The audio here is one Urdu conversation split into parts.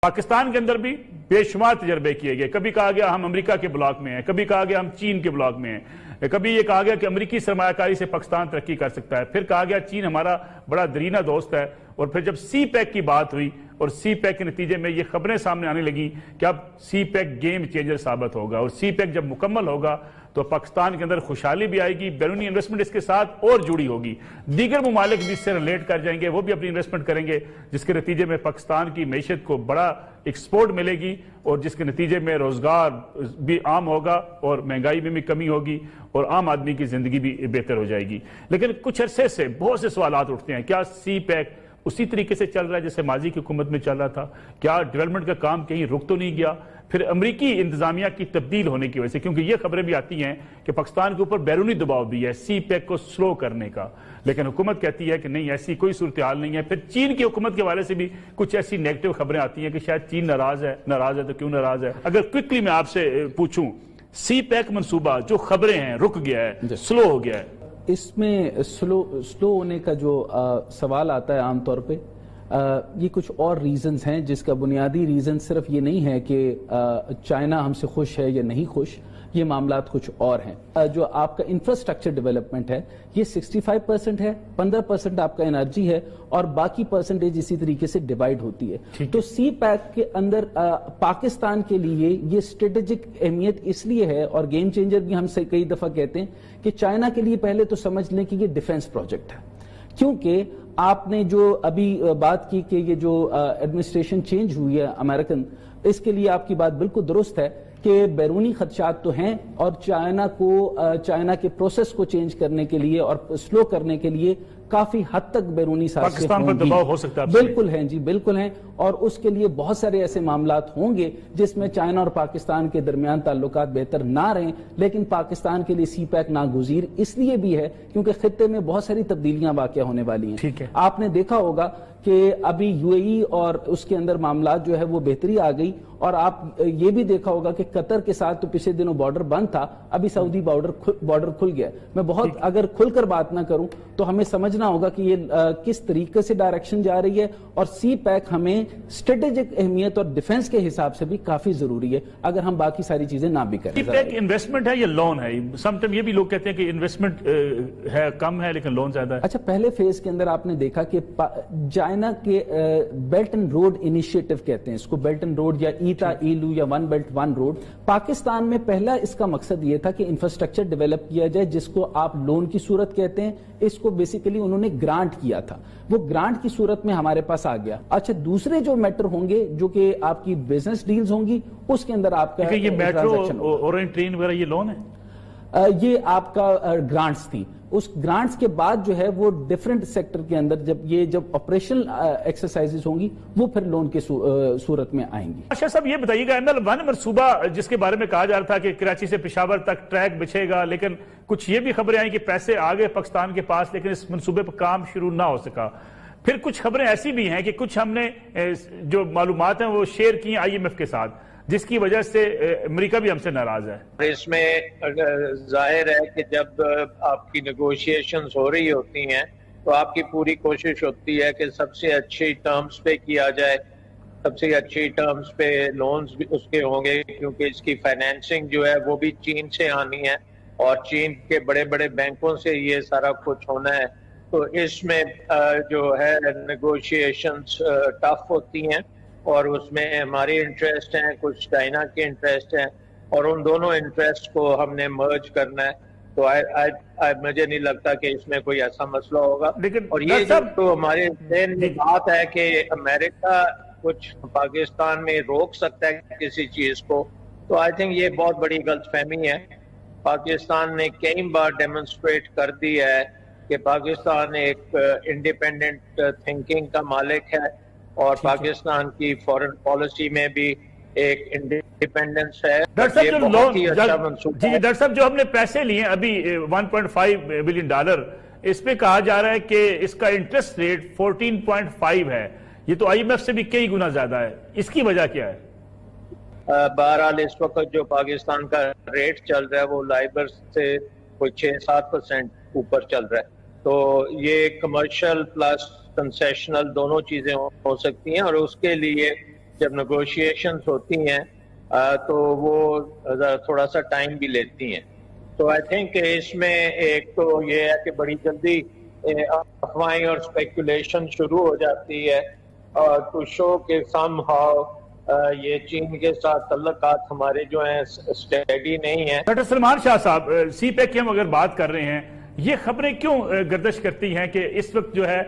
پاکستان کے اندر بھی بے شمار تجربے کیے گئے. کبھی کہا گیا ہم امریکہ کے بلاک میں ہیں, کبھی کہا گیا ہم چین کے بلاک میں ہیں, کبھی یہ کہا گیا کہ امریکی سرمایہ کاری سے پاکستان ترقی کر سکتا ہے, پھر کہا گیا چین ہمارا بڑا درینہ دوست ہے, اور پھر جب سی پیک کی بات ہوئی اور سی پیک کے نتیجے میں یہ خبریں سامنے آنے لگیں کہ اب سی پیک گیم چینجر ثابت ہوگا, اور سی پیک جب مکمل ہوگا تو پاکستان کے اندر خوشحالی بھی آئے گی, بیرونی انویسٹمنٹ اس کے ساتھ اور جڑی ہوگی, دیگر ممالک بھی اس سے ریلیٹ کر جائیں گے, وہ بھی اپنی انویسٹمنٹ کریں گے, جس کے نتیجے میں پاکستان کی معیشت کو بڑا ایکسپورٹ ملے گی, اور جس کے نتیجے میں روزگار بھی عام ہوگا اور مہنگائی میں بھی کمی ہوگی اور عام آدمی کی زندگی بھی بہتر ہو جائے گی. لیکن کچھ عرصے سے بہت سے سوالات اٹھتے ہیں, کیا سی پیک اسی طریقے سے چل رہا ہے جیسے ماضی کی حکومت میں چل رہا تھا؟ کیا ڈیولپمنٹ کا کام کہیں رک تو نہیں گیا؟ پھر امریکی انتظامیہ کی تبدیل ہونے کی وجہ سے, کیونکہ یہ خبریں بھی آتی ہیں کہ پاکستان کے اوپر بیرونی دباؤ بھی ہے سی پیک کو سلو کرنے کا, لیکن حکومت کہتی ہے کہ نہیں, ایسی کوئی صورتحال نہیں ہے. پھر چین کی حکومت کے حوالے سے بھی کچھ ایسی نیگیٹو خبریں آتی ہیں کہ شاید چین ناراض ہے تو کیوں ناراض ہے. اگر کوئکلی میں آپ سے پوچھوں, سی پیک منصوبہ جو خبریں ہیں رک گیا ہے, سلو ہو گیا ہے, اس میں سلو ہونے کا جو سوال آتا ہے عام طور پہ, یہ کچھ اور ریزنز ہیں, جس کا بنیادی ریزن صرف یہ نہیں ہے کہ چائنا ہم سے خوش ہے یا نہیں خوش, یہ معاملات کچھ اور ہیں. جو آپ کا انفراسٹرکچر ڈیولپمنٹ ہے یہ 65% ہے, 15% آپ کا انرجی ہے, اور باقی پرسنٹیج اسی طریقے سے ڈیوائیڈ ہوتی ہے. تو سی پیک کے اندر پاکستان کے لیے یہ اسٹریٹجک اہمیت اس لیے ہے, اور گیم چینجر بھی ہم سے کئی دفعہ کہتے ہیں کہ چائنا کے لیے پہلے تو سمجھ لیں کہ یہ ڈیفنس پروجیکٹ ہے, کیونکہ آپ نے جو ابھی بات کی کہ یہ جو ایڈمنسٹریشن چینج ہوئی ہے امریکن, اس کے لیے آپ کی بات بالکل درست ہے کہ بیرونی خدشات تو ہیں, اور چائنا کے پروسیس کو چینج کرنے کے لیے اور سلو کرنے کے لیے کافی حد تک بیرونی سازشیں پاکستان پر دباؤ ہو سکتا ہے. بالکل ہیں جی, بالکل ہیں, اور اس کے لیے بہت سارے ایسے معاملات ہوں گے جس میں چائنا اور پاکستان کے درمیان تعلقات بہتر نہ رہیں, لیکن پاکستان کے لیے سی پیک ناگزیر اس لیے بھی ہے کیونکہ خطے میں بہت ساری تبدیلیاں واقع ہونے والی ہیں. آپ نے دیکھا ہوگا کہ ابھی یو اے ای اور اس کے اندر معاملات جو ہے وہ بہتری آ گئی, اور آپ یہ بھی دیکھا ہوگا کہ قطر کے ساتھ تو پچھلے دنوں بارڈر بند تھا, ابھی سعودی بارڈر کھل گیا. میں بہت اگر کھل کر بات نہ کروں تو ہمیں سمجھنا ہوگا کہ یہ کس طریقے سے ڈائریکشن جا رہی ہے, اور سی پیک ہمیں اسٹریٹجک اہمیت اور ڈیفنس کے حساب سے بھی کافی ضروری ہے, اگر ہم باقی ساری چیزیں نہ بھی کریں. سی پیک انویسٹمنٹ ہے یا لون ہے؟ سم ٹائم یہ بھی لوگ کہتے ہیں کہ انویسٹمنٹ ہے کم ہے لیکن لون زیادہ ہے. اچھا, پہلے فیز کے اندر آپ نے دیکھا کہ چائنا کے بیلٹ اینڈ روڈ انیشیٹو کہتے ہیں اس کو, بیلٹ اینڈ روڈ یا ایتا ایلو یا one belt one road. Pakistan میں پہلا اس کا مقصد یہ تھا کہ انفراسٹرکچر ڈیولپ کیا جائے, جس کو آپ لون کی صورت کہتے ہیں. اس کو بیسیکلی انہوں نے گرانٹ کیا تھا, وہ گرانٹ کی صورت میں ہمارے پاس آ گیا. اچھا, دوسرے جو میٹر ہوں گے جو کہ آپ کی بزنس ڈیلز ہوں گی, اس کے اندر آپ کا یہ میٹرو اورینٹ ٹرین وغیرہ یہ لون ہے, یہ آپ کا گرانٹس تھی. اس گرانٹس کے بعد جو ہے وہ ڈیفرنٹ سیکٹر کے اندر جب آپریشنل ایکسرسائزز ہوں گی وہ پھر لون کے صورت میں آئیں گی. اچھا صاحب, یہ بتائیے گا ML1 منصوبہ جس کے بارے میں کہا جا رہا تھا کہ کراچی سے پشاور تک ٹریک بچھے گا, لیکن کچھ یہ بھی خبریں آئیں کہ پیسے آ گئے پاکستان کے پاس لیکن اس منصوبے پر کام شروع نہ ہو سکا. پھر کچھ خبریں ایسی بھی ہیں کہ کچھ ہم نے جو معلومات ہیں وہ شیئر کی IMF کے ساتھ, جس کی وجہ سے امریکہ بھی ہم سے ناراض ہے. اس میں ظاہر ہے کہ جب آپ کی نیگوشیشنز ہو رہی ہوتی ہیں تو آپ کی پوری کوشش ہوتی ہے کہ سب سے اچھی ٹرمز پہ کیا جائے, سب سے اچھی ٹرمز پہ لونز بھی اس کے ہوں گے, کیونکہ اس کی فائنینسنگ جو ہے وہ بھی چین سے آنی ہے, اور چین کے بڑے بڑے بینکوں سے یہ سارا کچھ ہونا ہے. تو اس میں جو ہے نیگوشیشنز ٹف ہوتی ہیں, اور اس میں ہماری انٹرسٹ ہیں, کچھ چائنا کے انٹرسٹ ہیں, اور ان دونوں انٹرسٹ کو ہم نے مرج کرنا ہے. تو مجھے نہیں لگتا کہ اس میں کوئی ایسا مسئلہ ہوگا. اور یہ تو ہمارے ذہن میں بات ہے کہ امریکہ کچھ پاکستان میں روک سکتا ہے کسی چیز کو, تو آئی تھنک یہ بہت بڑی غلط فہمی ہے. پاکستان نے کئی بار ڈیمونسٹریٹ کر دیا ہے کہ پاکستان ایک انڈیپینڈنٹ تھنکنگ کا مالک ہے, اور پاکستان کی فورن پالیسی میں بھی ایک انڈیپینڈنس ہے. ڈاکٹر صاحب, جو ہم نے پیسے لیے ابھی $1.5 بلین, اس پہ کہا جا رہا ہے کہ اس کا انٹرسٹ ریٹ 14.5 ہے, یہ تو IMF سے بھی کئی گنا زیادہ ہے, اس کی وجہ کیا ہے؟ بہرحال اس وقت جو پاکستان کا ریٹ چل رہا ہے وہ لائبر سے کوئی 6-7% اوپر چل رہا ہے, تو یہ کمرشل پلس کنسیشنل دونوں چیزیں ہو سکتی ہیں, اور اس کے لیے جب نیگوشیشنز ہوتی ہیں تو وہ تھوڑا سا ٹائم بھی لیتی ہیں. تو آئی تھنک اس میں ایک تو یہ ہے کہ بڑی جلدی افواہیں اور اسپیکولیشن شروع ہو جاتی ہے اور ٹو شو کہ سم ہاؤ یہ چین کے ساتھ تعلقات ہمارے جو ہیں اسٹیڈی نہیں ہیں. ڈاکٹر سلمان شاہ صاحب، سی پیک کی ہم اگر بات کر رہے ہیں، یہ خبریں کیوں گردش کرتی ہیں کہ اس وقت جو ہے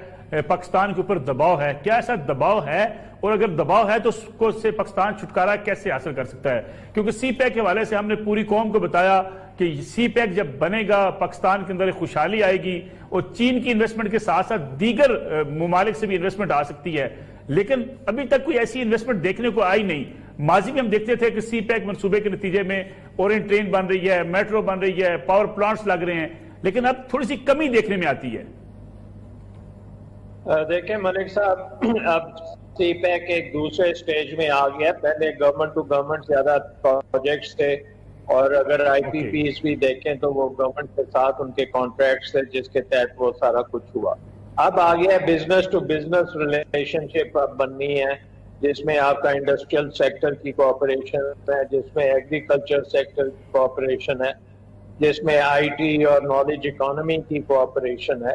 پاکستان کے اوپر دباؤ ہے؟ کیا ایسا دباؤ ہے؟ اور اگر دباؤ ہے تو اس سے پاکستان چھٹکارا کیسے حاصل کر سکتا ہے؟ کیونکہ سی پیک کے حوالے سے ہم نے پوری قوم کو بتایا کہ سی پیک جب بنے گا پاکستان کے اندر خوشحالی آئے گی اور چین کی انویسٹمنٹ کے ساتھ ساتھ دیگر ممالک سے بھی انویسٹمنٹ آ سکتی ہے، لیکن ابھی تک کوئی ایسی انویسٹمنٹ دیکھنے کو آئی نہیں. ماضی میں ہم دیکھتے تھے کہ سی پیک منصوبے کے نتیجے میں اورینٹ ٹرین بن رہی ہے، میٹرو بن رہی ہے، پاور پلانٹس لگ رہے ہیں، لیکن اب تھوڑی سی کمی دیکھنے میں آتی ہے. دیکھیں ملک صاحب، اب سی پیک ایک دوسرے سٹیج میں آ گیا. پہلے گورنمنٹ ٹو گورنمنٹ زیادہ پروجیکٹس تھے اور اگر آئی پی پیز بھی دیکھیں تو وہ گورنمنٹ کے ساتھ ان کے کانٹریکٹس تھے جس کے تحت وہ سارا کچھ ہوا. اب آ گیا بزنس ٹو بزنس ریلیشن شپ اب بننی ہے جس میں آپ کا انڈسٹریل سیکٹر کی کوآپریشن ہے، جس میں ایگریکلچر سیکٹر کی کوآپریشن ہے، جس میں آئی ٹی اور نالج اکانومی کی کوآپریشن ہے.